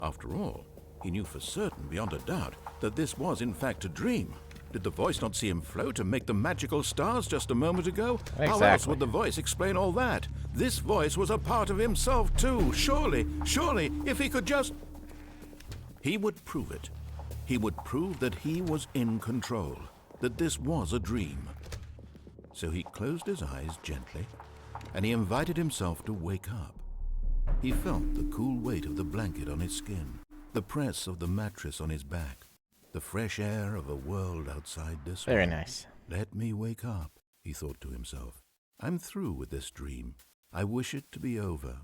After all, he knew for certain, beyond a doubt, that this was in fact a dream. Did the voice not see him float and make the magical stars just a moment ago? Exactly. How else would the voice explain all that? This voice was a part of himself too. Surely, if he could just... He would prove it. He would prove that he was in control, that this was a dream. So he closed his eyes gently, and he invited himself to wake up. He felt the cool weight of the blanket on his skin, the press of the mattress on his back, the fresh air of a world outside this Very one. nice. Let me wake up, he thought to himself. I'm through with this dream. I wish it to be over.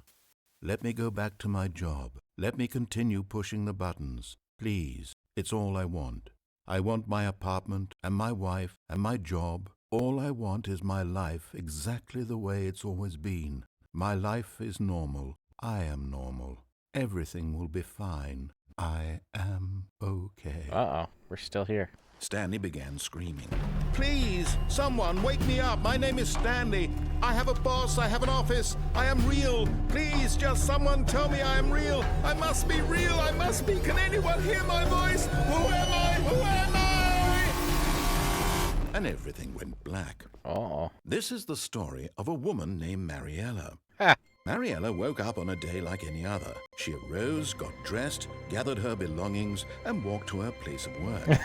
Let me go back to my job. Let me continue pushing the buttons. Please, it's all I want. I want my apartment and my wife and my job. All I want is my life exactly the way it's always been. My life is normal. I am normal. Everything will be fine. I am okay. Uh-oh, we're still here. Stanley began screaming. Please, someone, wake me up. My name is Stanley. I have a boss. I have an office. I am real. Please, just someone tell me I am real. I must be real. I must be. Can anyone hear my voice? Who am I? Who am I? And everything went black. Uh-oh. This is the story of a woman named Mariella. Ha! Mariella woke up on a day like any other. She arose, got dressed, gathered her belongings, and walked to her place of work.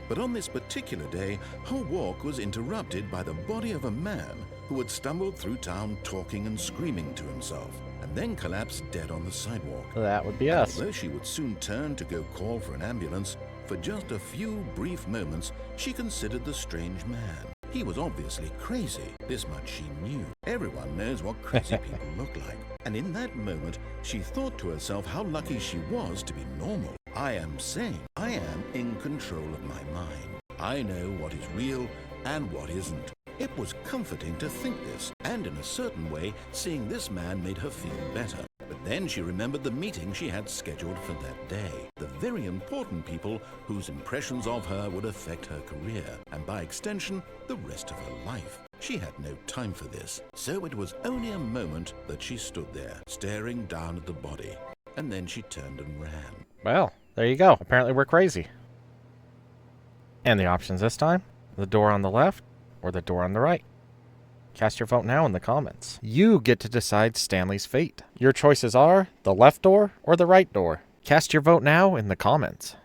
But on this particular day, her walk was interrupted by the body of a man who had stumbled through town talking and screaming to himself, and then collapsed dead on the sidewalk. That would be us. Although she would soon turn to go call for an ambulance, for just a few brief moments, she considered the strange man. He was obviously crazy. This much she knew. Everyone knows what crazy people look like. And in that moment, she thought to herself how lucky she was to be normal. I am sane. I am in control of my mind. I know what is real and what isn't. It was comforting to think this, and in a certain way, seeing this man made her feel better. But then she remembered the meeting she had scheduled for that day. The very important people whose impressions of her would affect her career, and by extension, the rest of her life. She had no time for this, so it was only a moment that she stood there, staring down at the body. And then she turned and ran. Well, there you go. Apparently we're crazy. And the options this time? The door on the left or the door on the right? Cast your vote now in the comments. You get to decide Stanley's fate. Your choices are the left door or the right door. Cast your vote now in the comments.